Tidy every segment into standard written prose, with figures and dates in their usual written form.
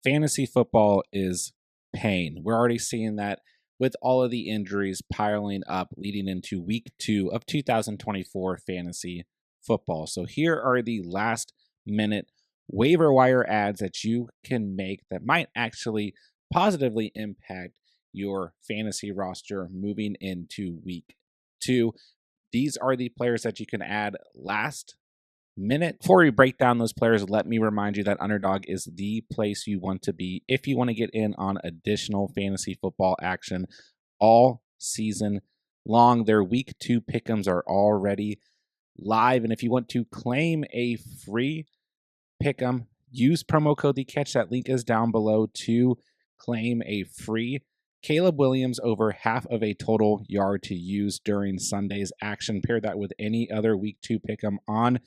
fantasy football is pain. We're already seeing that with all of the injuries piling up leading into week 2 of 2024 fantasy football. So here are the last minute waiver wire ads that you can make that might actually positively impact your fantasy roster moving into week 2. These are the players that you can add last minute. Before we break down those players, let me remind you that Underdog is the place you want to be if you want to get in on additional fantasy football action all season long. Their week 2 pick'ems are already live, and if you want to claim a free pick'em, use promo code the catch. That link is down below to claim a free Caleb Williams over half of a total yard to use during Sunday's action. Pair that with any other week 2 pick'em on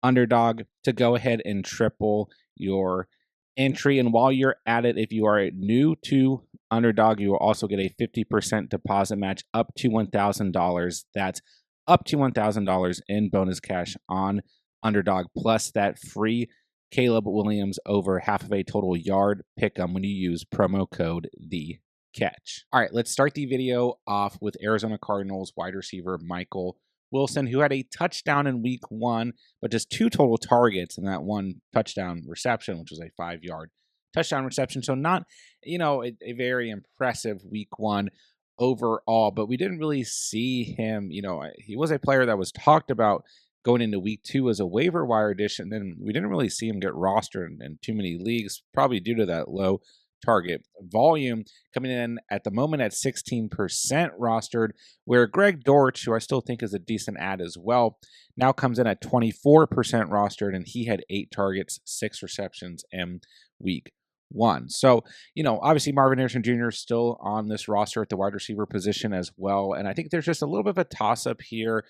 Underdog to go ahead and triple your entry. And while you're at it, if you are new to Underdog, you will also get a 50% deposit match up to $1,000. That's up to $1,000 in bonus cash on Underdog, plus that free Caleb Williams over half of a total yard pick'em when you use promo code the catch. All right, let's start the video off with Arizona Cardinals wide receiver Michael Wilson, who had a touchdown in week 1, but just 2 total targets in that 1 touchdown reception, which was a 5-yard touchdown reception. So not, a very impressive week 1 overall, but we didn't really see him. He was a player that was talked about going into week 2 as a waiver wire addition. Then we didn't really see him get rostered in too many leagues, probably due to that low target volume, coming in at the moment at 16% rostered, where Greg Dortch, who I still think is a decent add as well, now comes in at 24% rostered, and he had 8 targets, 6 receptions in week 1. So, obviously Marvin Harrison Jr. is still on this roster at the wide receiver position as well. And I think there's just a little bit of a toss-up here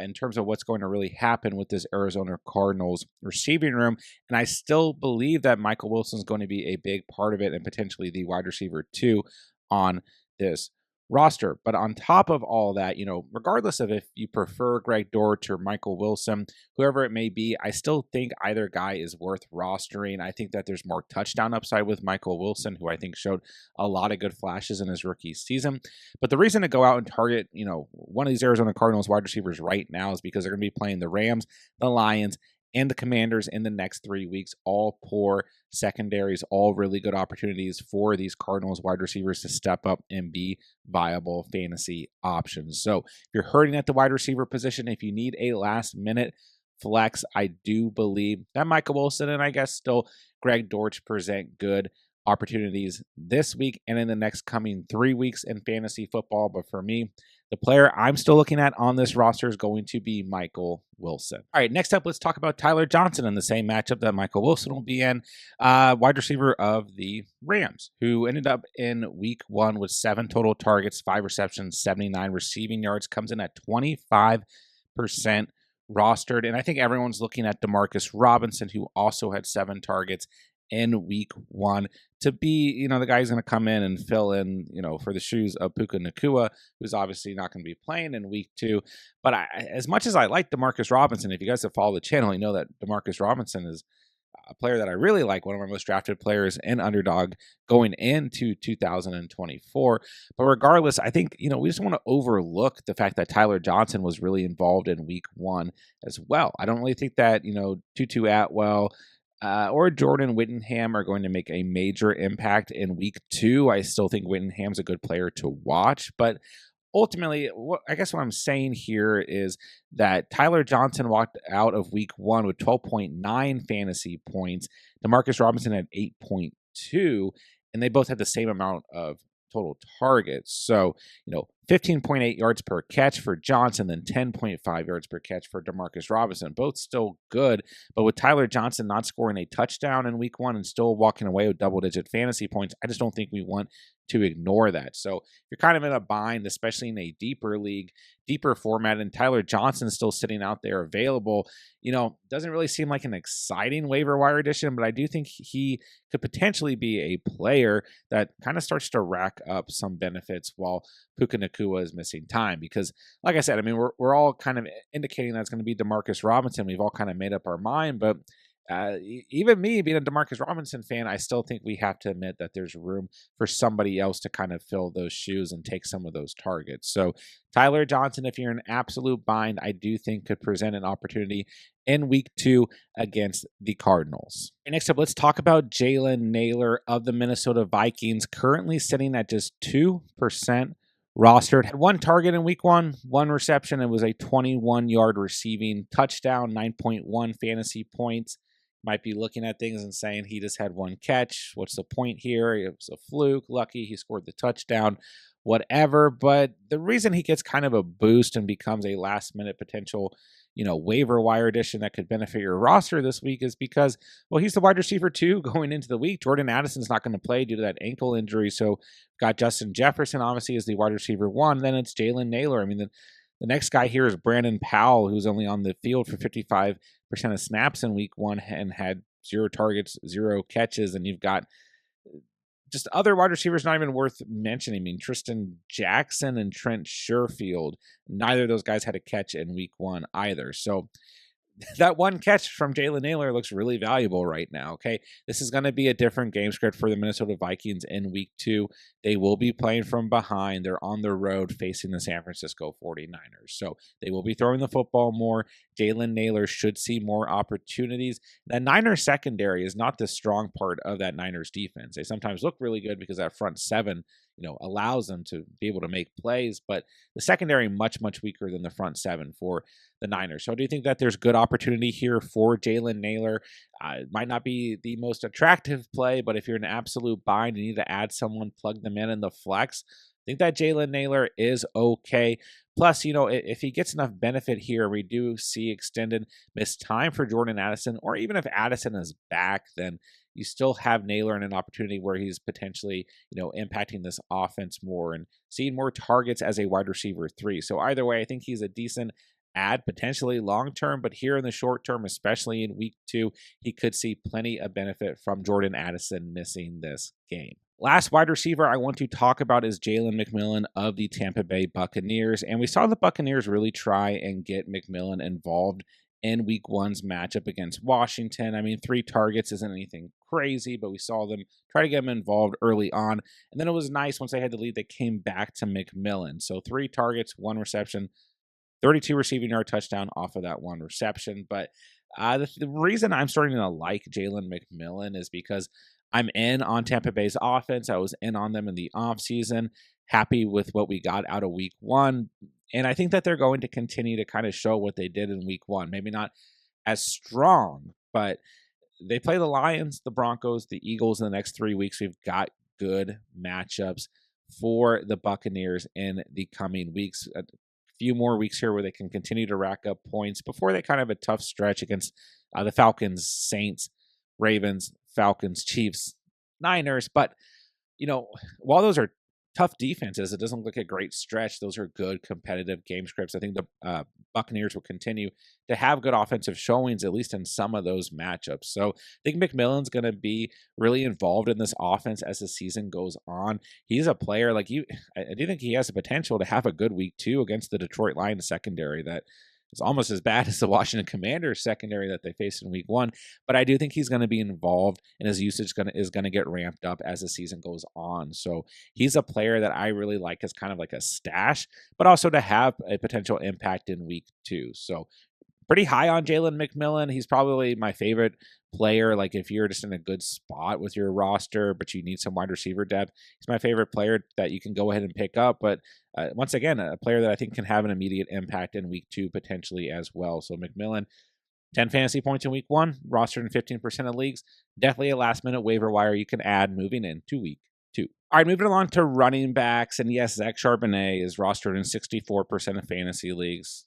in terms of what's going to really happen with this Arizona Cardinals receiving room. And I still believe that Michael Wilson is going to be a big part of it and potentially the wide receiver 2 on this roster. But on top of all that, regardless of if you prefer Greg Dortch or Michael Wilson, whoever it may be, I still think either guy is worth rostering. I think that there's more touchdown upside with Michael Wilson, who I think showed a lot of good flashes in his rookie season. But the reason to go out and target, one of these Arizona Cardinals wide receivers right now is because they're going to be playing the Rams, the Lions, and the Commanders in the next 3 weeks, all poor secondaries, all really good opportunities for these Cardinals wide receivers to step up and be viable fantasy options. So if you're hurting at the wide receiver position, if you need a last minute flex, I do believe that Michael Wilson and I guess still Greg Dortch present good opportunities this week and in the next coming 3 weeks in fantasy football. But for me, the player I'm still looking at on this roster is going to be Michael Wilson. All right, next up, let's talk about Tyler Johnson in the same matchup that Michael Wilson will be in, wide receiver of the Rams, who ended up in week 1 with 7 total targets, 5 receptions, 79 receiving yards, comes in at 25% rostered. And I think everyone's looking at Demarcus Robinson, who also had 7 targets in week 1 to be, the guy who's going to come in and fill in, for the shoes of Puka Nacua, who's obviously not going to be playing in week 2. But as much as I like Demarcus Robinson, if you guys have followed the channel, you know that Demarcus Robinson is a player that I really like, one of our most drafted players in Underdog going into 2024. But regardless, I think, we just want to overlook the fact that Tyler Johnson was really involved in week 1 as well. I don't really think that, Tutu Atwell, or Jordan Whittingham are going to make a major impact in week 2. I still think Whittingham's a good player to watch, but ultimately, I guess what I'm saying here is that Tyler Johnson walked out of week 1 with 12.9 fantasy points. Demarcus Robinson had 8.2, and they both had the same amount of total targets. So, 15.8 yards per catch for Johnson, then 10.5 yards per catch for Demarcus Robinson. Both still good, but with Tyler Johnson not scoring a touchdown in week 1 and still walking away with double-digit fantasy points, I just don't think we want to ignore that. So if you're kind of in a bind, especially in a deeper league, deeper format, and Tyler Johnson's still sitting out there available, doesn't really seem like an exciting waiver wire addition, but I do think he could potentially be a player that kind of starts to rack up some benefits while Puka Nacua is missing time. Because, like I said, we're all kind of indicating that's going to be Demarcus Robinson. We've all kind of made up our mind, but even me being a Demarcus Robinson fan, I still think we have to admit that there's room for somebody else to kind of fill those shoes and take some of those targets. So Tyler Johnson, if you're in absolute bind, I do think could present an opportunity in week 2 against the Cardinals. And next up, let's talk about Jaylen Naylor of the Minnesota Vikings, currently sitting at just 2% rostered. Had 1 target in week 1, 1 reception. It was a 21-yard receiving touchdown, 9.1 fantasy points. Might be looking at things and saying he just had 1 catch. What's the point here? It was a fluke. Lucky he scored the touchdown, whatever. But the reason he gets kind of a boost and becomes a last-minute potential, waiver wire addition that could benefit your roster this week is because, well, he's the wide receiver 2 going into the week. Jordan Addison's not going to play due to that ankle injury. So got Justin Jefferson, obviously, as the wide receiver 1. Then it's Jaylen Naylor. I mean, the next guy here is Brandon Powell, who's only on the field for 55% of snaps in week 1 and had 0 targets, 0 catches. And you've got just other wide receivers not even worth mentioning. I mean, Tristan Jackson and Trent Sherfield, neither of those guys had a catch in week 1 either. So that 1 catch from Jaylen Naylor looks really valuable right now, okay? This is going to be a different game script for the Minnesota Vikings in week 2. They will be playing from behind. They're on the road facing the San Francisco 49ers. So they will be throwing the football more. Jaylen Naylor should see more opportunities. The Niners secondary is not the strong part of that Niners defense. They sometimes look really good because that front 7 allows them to be able to make plays, but the secondary much, much weaker than the front 7 for the Niners. So I do think that there's good opportunity here for Jaylen Naylor. It might not be the most attractive play, but if you're in an absolute bind, you need to add someone, plug them in the flex. I think that Jaylen Naylor is okay. Plus, if he gets enough benefit here, we do see extended missed time for Jordan Addison, or even if Addison is back, then you still have Naylor in an opportunity where he's potentially, impacting this offense more and seeing more targets as a wide receiver 3. So either way, I think he's a decent add, potentially long-term, but here in the short term, especially in week 2, he could see plenty of benefit from Jordan Addison missing this game. Last wide receiver I want to talk about is Jaylen McMillan of the Tampa Bay Buccaneers. And we saw the Buccaneers really try and get McMillan involved in week 1's matchup against Washington. I mean, 3 targets isn't anything crazy, but we saw them try to get him involved early on. And then it was nice once they had the lead, they came back to McMillan. So 3 targets, 1 reception, 32 receiving yard touchdown off of that 1 reception. But the reason I'm starting to like Jaylen McMillan is because I'm in on Tampa Bay's offense. I was in on them in the offseason, happy with what we got out of week 1. And I think that they're going to continue to kind of show what they did in week 1. Maybe not as strong, but they play the Lions, the Broncos, the Eagles in the next 3 weeks. We've got good matchups for the Buccaneers in the coming weeks. A few more weeks here where they can continue to rack up points before they kind of have a tough stretch against the Falcons, Saints, Ravens, Falcons, Chiefs, Niners. But, while those are tough defenses, it doesn't look like a great stretch. Those are good competitive game scripts. I think the Buccaneers will continue to have good offensive showings, at least in some of those matchups. So I think McMillan's going to be really involved in this offense as the season goes on. He's a player I do think he has the potential to have a good week 2 against the Detroit Lions secondary that is almost as bad as the Washington Commanders secondary that they faced in week 1. But I do think he's going to be involved, and his usage is going to get ramped up as the season goes on. So he's a player that I really like as kind of like a stash, but also to have a potential impact in week 2. So pretty high on Jaylen McMillan. He's probably my favorite player. Like if you're just in a good spot with your roster, but you need some wide receiver depth, he's my favorite player that you can go ahead and pick up. But once again, a player that I think can have an immediate impact in week 2 potentially as well. So McMillan, 10 fantasy points in week 1, rostered in 15% of leagues. Definitely a last minute waiver wire you can add moving into week 2. All right, moving along to running backs. And yes, Zach Charbonnet is rostered in 64% of fantasy leagues.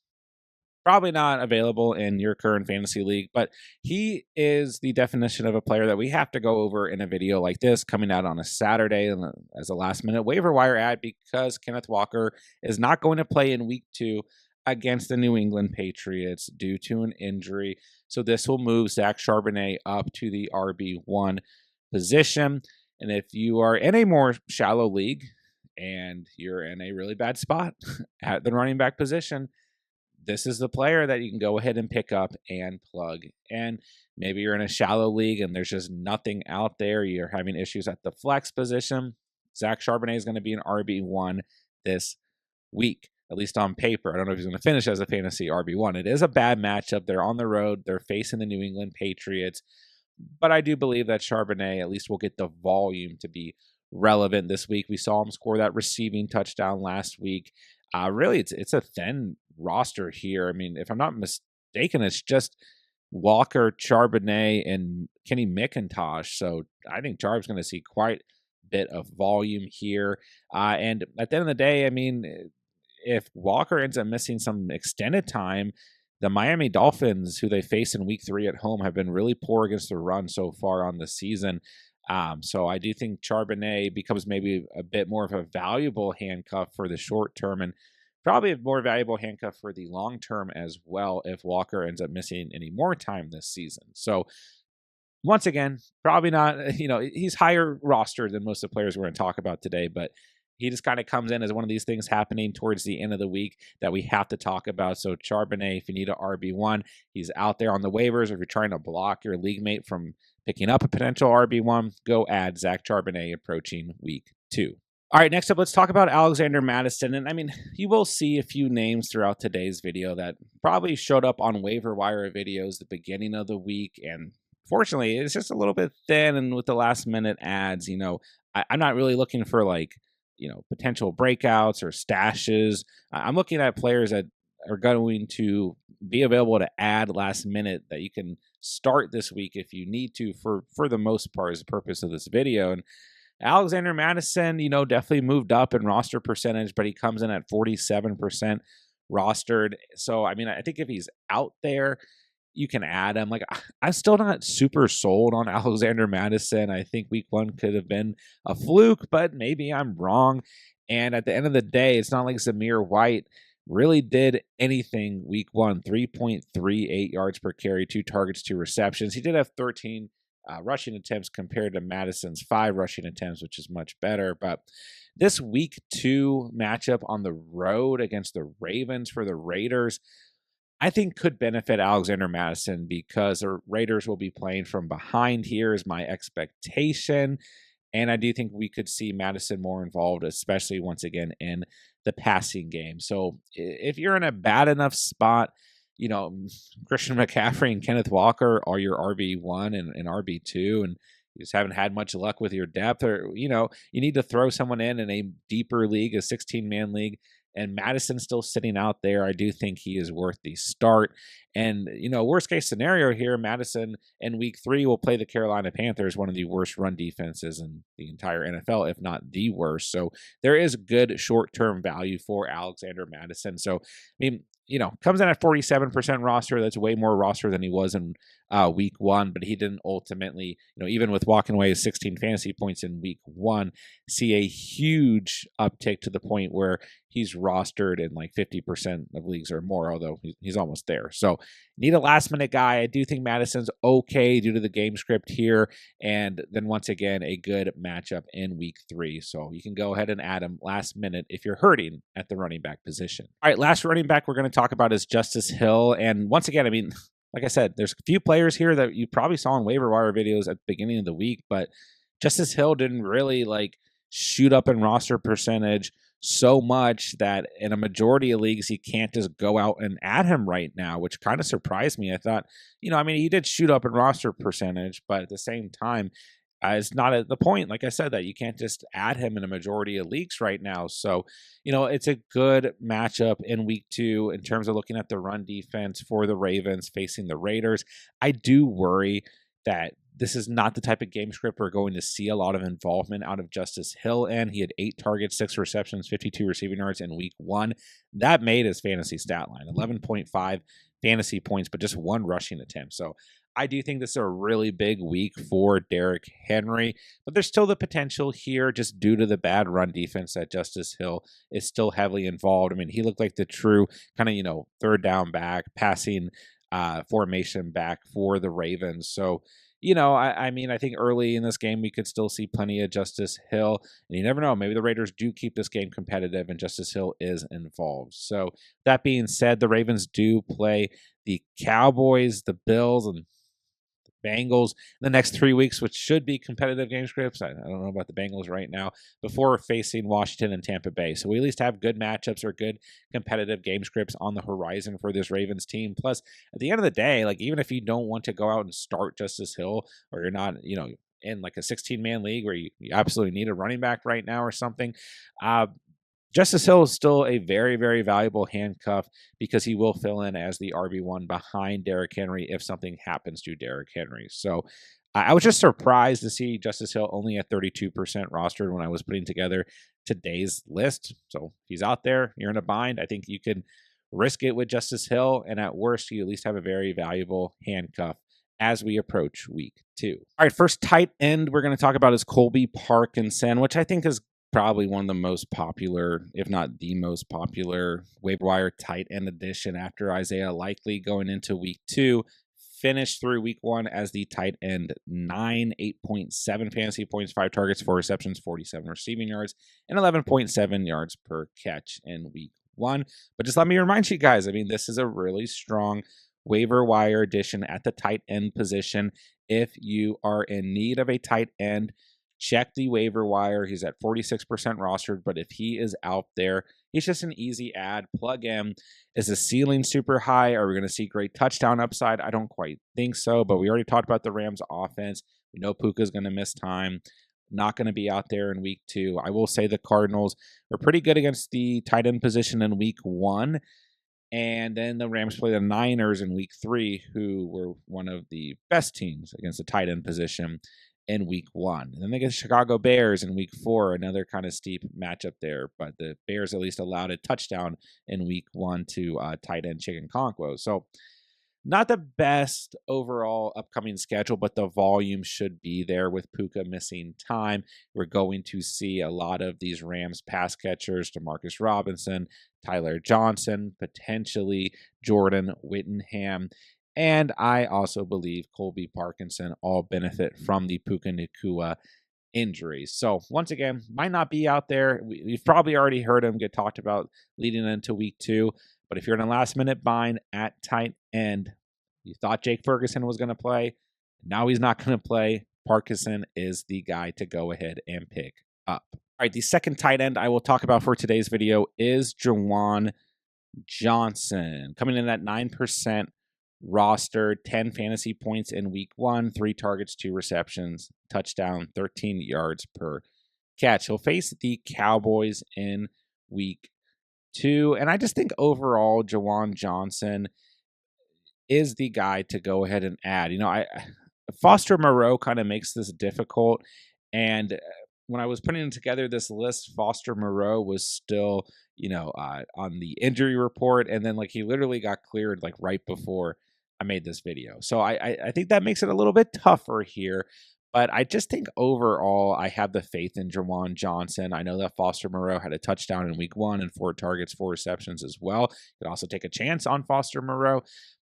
Probably not available in your current fantasy league, but he is the definition of a player that we have to go over in a video like this coming out on a Saturday as a last-minute waiver wire ad because Kenneth Walker is not going to play in week 2 against the New England Patriots due to an injury. So this will move Zach Charbonnet up to the RB1 position. And if you are in a more shallow league, league, and you're in a really bad spot at the running back position, this is the player that you can go ahead and pick up and plug. And maybe you're in a shallow league and there's just nothing out there. You're having issues at the flex position. Zach Charbonnet is going to be an RB1 this week, at least on paper. I don't know if he's going to finish as a fantasy RB1. It is a bad matchup. They're on the road. They're facing the New England Patriots. But I do believe that Charbonnet at least will get the volume to be relevant this week. We saw him score that receiving touchdown last week. Really, it's a thin roster here. I mean, if I'm not mistaken, it's just Walker, Charbonnet, and Kenny McIntosh. So I think Charb's going to see quite a bit of volume here. And at the end of the day, I mean, if Walker ends up missing some extended time, the Miami Dolphins, who they face in week 3 at home, have been really poor against the run so far on the season. So I do think Charbonnet becomes maybe a bit more of a valuable handcuff for the short term and probably a more valuable handcuff for the long term as well if Walker ends up missing any more time this season. So once again, probably not, he's higher roster than most of the players we're going to talk about today, but he just kind of comes in as one of these things happening towards the end of the week that we have to talk about. So Charbonnet, if you need an RB1, he's out there on the waivers. If you're trying to block your league mate from picking up a potential RB1, go add Zach Charbonnet approaching week 2. All right, next up, let's talk about Alexander Madison. And I mean, you will see a few names throughout today's video that probably showed up on waiver wire videos the beginning of the week. And fortunately, it's just a little bit thin. And with the last minute ads, I'm not really looking for potential breakouts or stashes. I'm looking at players that are going to be available to add last minute that you can start this week if you need to for the most part is the purpose of this video. And Alexander Madison, definitely moved up in roster percentage, but he comes in at 47% rostered. So, I mean, I think if he's out there, you can add him. I'm still not super sold on Alexander Madison. I think week 1 could have been a fluke, but maybe I'm wrong. And at the end of the day, it's not like Zamir White really did anything week 1. 3.38 yards per carry, 2 targets, 2 receptions. He did have 13 rushing attempts compared to Madison's 5 rushing attempts, which is much better. But this week 2 matchup on the road against the Ravens for the Raiders, I think could benefit Alexander Madison because the Raiders will be playing from behind here is my expectation. And I do think we could see Madison more involved, especially once again in the passing game. So if you're in a bad enough spot, Christian McCaffrey and Kenneth Walker are your RB1 and RB2, and you just haven't had much luck with your depth, or, you need to throw someone in a deeper league, a 16-man league, and Madison's still sitting out there. I do think he is worth the start. And, worst case scenario here, Madison in week 3 will play the Carolina Panthers, one of the worst run defenses in the entire NFL, if not the worst. So there is good short-term value for Alexander Madison. So, I mean, comes in at 47% roster. That's way more roster than he was in week 1, but he didn't ultimately, even with walking away with 16 fantasy points in week 1, see a huge uptick to the point where he's rostered in 50% of leagues or more, although he's almost there. So need a last minute guy. I do think Madison's okay due to the game script here. And then once again, a good matchup in week 3. So you can go ahead and add him last minute if you're hurting at the running back position. All right, last running back we're going to talk about is Justice Hill. And once again, I mean, like I said, there's a few players here that you probably saw in waiver wire videos at the beginning of the week, but Justice Hill didn't really shoot up in roster percentage so much that in a majority of leagues, he can't just go out and add him right now, which kind of surprised me. I thought, he did shoot up in roster percentage, but at the same time, it's not at the point, like I said, that you can't just add him in a majority of leagues right now. So, it's a good matchup in week 2 in terms of looking at the run defense for the Ravens facing the Raiders. I do worry that this is not the type of game script we're going to see a lot of involvement out of Justice Hill in. He had 8 targets, 6 receptions, 52 receiving yards in week 1. That made his fantasy stat line, 11.5 fantasy points, but just 1 rushing attempt. So I do think this is a really big week for Derrick Henry, but there's still the potential here just due to the bad run defense that Justice Hill is still heavily involved. I mean, he looked like the true kind of, third down back, passing formation back for the Ravens. So, I mean, I think early in this game we could still see plenty of Justice Hill, and you never know. Maybe the Raiders do keep this game competitive, and Justice Hill is involved. So that being said, the Ravens do play the Cowboys, the Bills, and Bengals in the next 3 weeks, which should be competitive game scripts. I don't know about the Bengals right now, before facing Washington and Tampa Bay. So we at least have good matchups or good competitive game scripts on the horizon for this Ravens team. Plus, at the end of the day, like even if you don't want to go out and start Justice Hill, or you're not, in like a 16-man league where you absolutely need a running back right now or something, Justice Hill is still a very, very valuable handcuff because he will fill in as the RB1 behind Derrick Henry if something happens to Derrick Henry. So I was just surprised to see Justice Hill only at 32% rostered when I was putting together today's list. So he's out there. You're in a bind. I think you can risk it with Justice Hill, and at worst, you at least have a very valuable handcuff as we approach week 2. All right, first tight end we're going to talk about is Colby Parkinson, which I think is probably one of the most popular, if not the most popular, waiver wire tight end addition after Isaiah Likely going into week 2. Finished through week 1 as the tight end 9, 8.7 fantasy points, 5 targets, 4 receptions, 47 receiving yards, and 11.7 yards per catch in week 1. But just let me remind you guys, I mean, this is a really strong waiver wire addition at the tight end position. If you are in need of a tight end, check the waiver wire. He's at 46% rostered, but if he is out there, he's just an easy add. Plug in. Is the ceiling super high? Are we going to see great touchdown upside? I don't quite think so, but we already talked about the Rams offense. We know Puka's going to miss time. Not going to be out there in week 2. I will say the Cardinals were pretty good against the tight end position in week 1. And then the Rams play the Niners in week 3, who were one of the best teams against the tight end position in week 1. And then they get the Chicago Bears in week 4, another kind of steep matchup there. But the Bears at least allowed a touchdown in week 1 to tight end Chicken Conquo. So not the best overall upcoming schedule, but the volume should be there with Puka missing time. We're going to see a lot of these Rams pass catchers, Demarcus Robinson, Tyler Johnson, potentially Jordan Whittingham. And I also believe Colby Parkinson all benefit from the Puka Nacua injury. So once again, might not be out there. We've probably already heard him get talked about leading into week 2. But if you're in a last-minute bind at tight end, you thought Jake Ferguson was going to play. Now he's not going to play. Parkinson is the guy to go ahead and pick up. All right, the second tight end I will talk about for today's video is Jawan Johnson. Coming in at 9% rostered, 10 fantasy points in week 1, 3 targets, 2 receptions, touchdown, 13 yards per catch. He'll face the Cowboys in week 2. And I just think overall, Jawan Johnson is the guy to go ahead and add. Foster Moreau kind of makes this difficult. And when I was putting together this list, Foster Moreau was still, on the injury report. And then he literally got cleared right before I made this video. So I think that makes it a little bit tougher here. But I just think overall, I have the faith in Jawan Johnson. I know that Foster Moreau had a touchdown in week 1 and 4 targets, 4 receptions as well. You could also take a chance on Foster Moreau.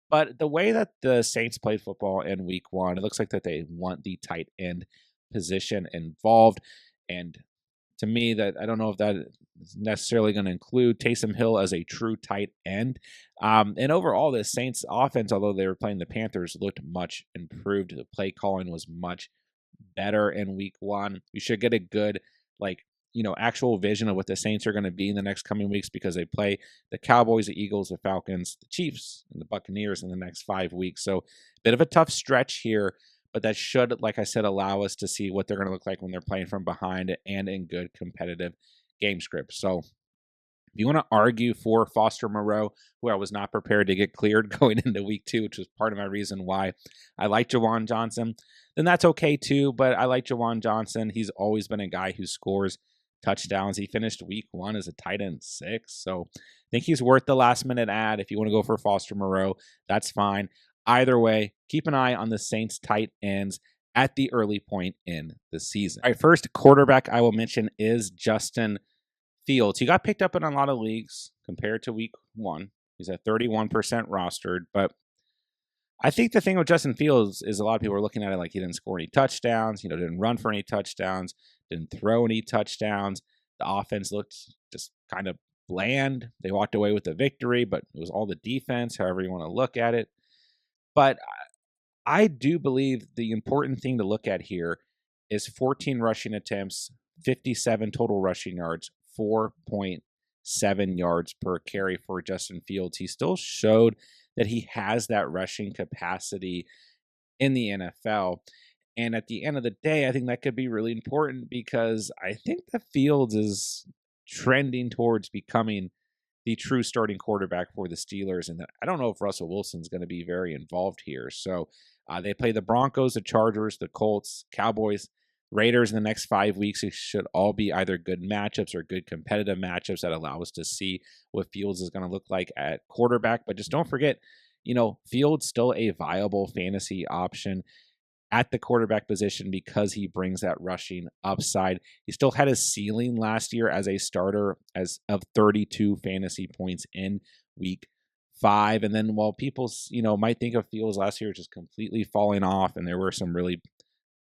But the way that the Saints played football in week 1, it looks like that they want the tight end position involved. And to me, that I don't know if that is necessarily going to include Taysom Hill as a true tight end. And overall, the Saints offense, although they were playing the Panthers, looked much improved. The play calling was much better in week 1. You should get a good, actual vision of what the Saints are going to be in the next coming weeks because they play the Cowboys, the Eagles, the Falcons, the Chiefs, and the Buccaneers in the next 5 weeks. So a bit of a tough stretch here, but that should, like I said, allow us to see what they're going to look like when they're playing from behind and in good competitive game scripts. So if you want to argue for Foster Moreau, who I was not prepared to get cleared going into week 2, which was part of my reason why I like Jawan Johnson, then that's okay too. But I like Jawan Johnson. He's always been a guy who scores touchdowns. He finished week 1 as a tight end 6. So I think he's worth the last minute add. If you want to go for Foster Moreau, that's fine. Either way, keep an eye on the Saints tight ends at the early point in the season. All right, first quarterback I will mention is Justin Fields. He got picked up in a lot of leagues compared to week 1. He's at 31% rostered, but I think the thing with Justin Fields is a lot of people are looking at it like he didn't score any touchdowns, didn't run for any touchdowns, didn't throw any touchdowns. The offense looked just kind of bland. They walked away with the victory, but it was all the defense, however you want to look at it. But I do believe the important thing to look at here is 14 rushing attempts, 57 total rushing yards, 4.7 yards per carry for Justin Fields. He still showed that he has that rushing capacity in the NFL. And at the end of the day, I think that could be really important because I think that Fields is trending towards becoming the true starting quarterback for the Steelers. And I don't know if Russell Wilson's going to be very involved here. So they play the Broncos, the Chargers, the Colts, Cowboys, Raiders in the next 5 weeks. It should all be either good matchups or good competitive matchups that allow us to see what Fields is going to look like at quarterback. But just don't forget, Fields still a viable fantasy option at the quarterback position because he brings that rushing upside. He still had a ceiling last year as a starter as of 32 fantasy points in week 5. And then while people, might think of Fields last year just completely falling off, and there were some really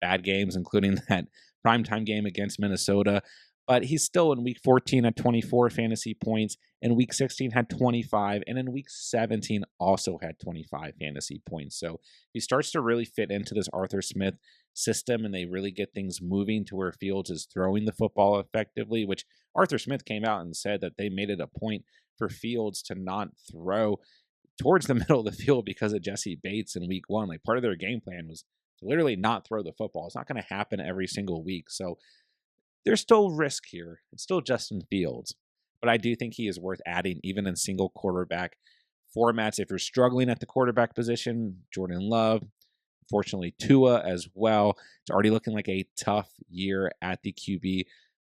bad games, including that primetime game against Minnesota, but he's still in week 14 at 24 fantasy points. In week 16 had 25, and in week 17 also had 25 fantasy points. So he starts to really fit into this Arthur Smith system, and they really get things moving to where Fields is throwing the football effectively, which Arthur Smith came out and said that they made it a point for Fields to not throw towards the middle of the field because of Jesse Bates in week 1. Like, part of their game plan was to literally not throw the football. It's not going to happen every single week. So there's still risk here. It's still Justin Fields. But I do think he is worth adding even in single quarterback formats. If you're struggling at the quarterback position, Jordan Love, unfortunately Tua as well. It's already looking like a tough year at the QB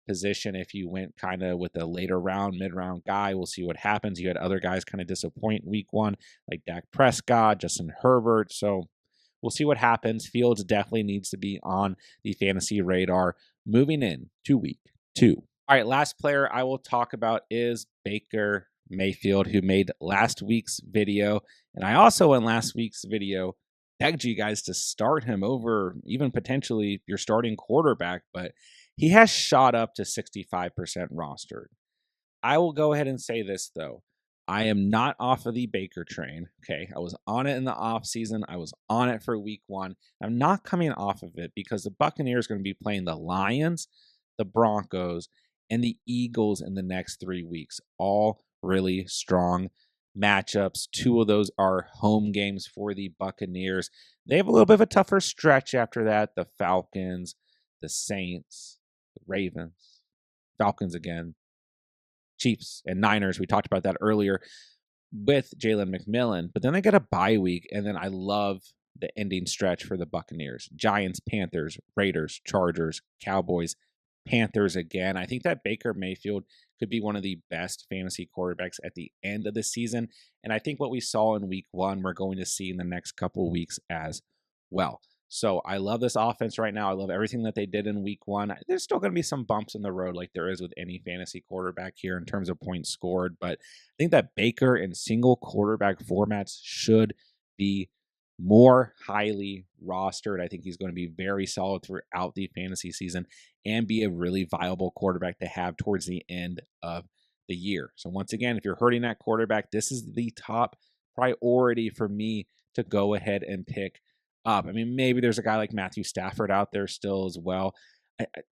position. If you went kind of with a later round, mid-round guy, we'll see what happens. You had other guys kind of disappoint week 1, like Dak Prescott, Justin Herbert. So we'll see what happens. Fields definitely needs to be on the fantasy radar moving in to week 2. All right, last player I will talk about is Baker Mayfield, who made last week's video. And I also, in last week's video, begged you guys to start him over even potentially your starting quarterback, but he has shot up to 65% rostered. I will go ahead and say this, though. I am not off of the Baker train. Okay, I was on it in the offseason. I was on it for week 1. I'm not coming off of it because the Buccaneers are going to be playing the Lions, the Broncos, and the Eagles in the next 3 weeks. All really strong matchups. 2 of those are home games for the Buccaneers. They have a little bit of a tougher stretch after that. The Falcons, the Saints, the Ravens, Falcons again, Chiefs, and Niners. We talked about that earlier with Jaylen McMillan. But then they get a bye week, and then I love the ending stretch for the Buccaneers. Giants, Panthers, Raiders, Chargers, Cowboys, Panthers again. I think that Baker Mayfield could be one of the best fantasy quarterbacks at the end of the season. And I think what we saw in week 1, we're going to see in the next couple of weeks as well. So I love this offense right now. I love everything that they did in week 1. There's still going to be some bumps in the road like there is with any fantasy quarterback here in terms of points scored. But I think that Baker in single quarterback formats should be more highly rostered. I think he's going to be very solid throughout the fantasy season and be a really viable quarterback to have towards the end of the year. So once again, if you're hurting at quarterback, this is the top priority for me to go ahead and pick up. I mean, maybe there's a guy like Matthew Stafford out there still as well.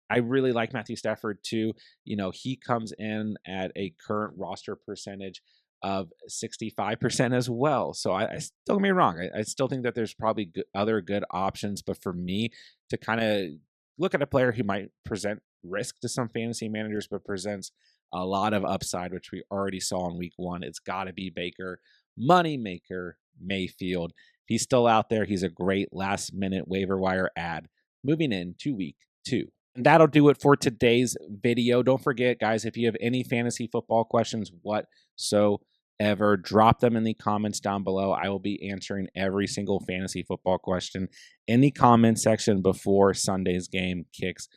I really like Matthew Stafford too. He comes in at a current roster percentage of 65% as well. So don't get me wrong. I still think that there's probably other good options, but for me to kind of look at a player who might present risk to some fantasy managers, but presents a lot of upside, which we already saw in week 1, it's got to be Baker Moneymaker Mayfield. If he's still out there, he's a great last minute waiver wire ad moving into week 2. And that'll do it for today's video. Don't forget, guys, if you have any fantasy football questions whatsoever, drop them in the comments down below. I will be answering every single fantasy football question in the comment section before Sunday's game kicks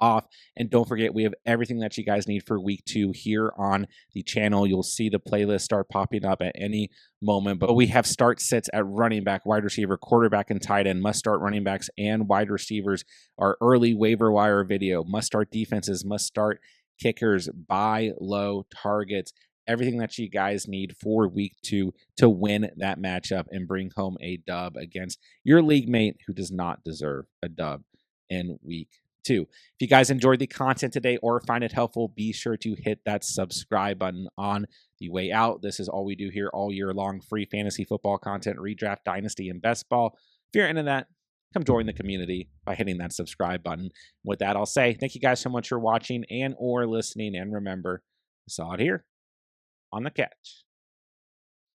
off. And don't forget, we have everything that you guys need for week 2 here on the channel. You'll see the playlist start popping up at any moment, but we have start sits at running back, wide receiver, quarterback, and tight end, must start running backs and wide receivers, our early waiver wire video, must start defenses, must start kickers, buy low targets, everything that you guys need for week 2 to win that matchup and bring home a dub against your league mate who does not deserve a dub in week 2. If you guys enjoyed the content today or find it helpful, be sure to hit that subscribe button on the way out. This is all we do here all year long, free fantasy football content, redraft, dynasty, and best ball. If you're into that, come join the community by hitting that subscribe button. With that, I'll say thank you guys so much for watching and or listening, and remember, I saw it here on the catch.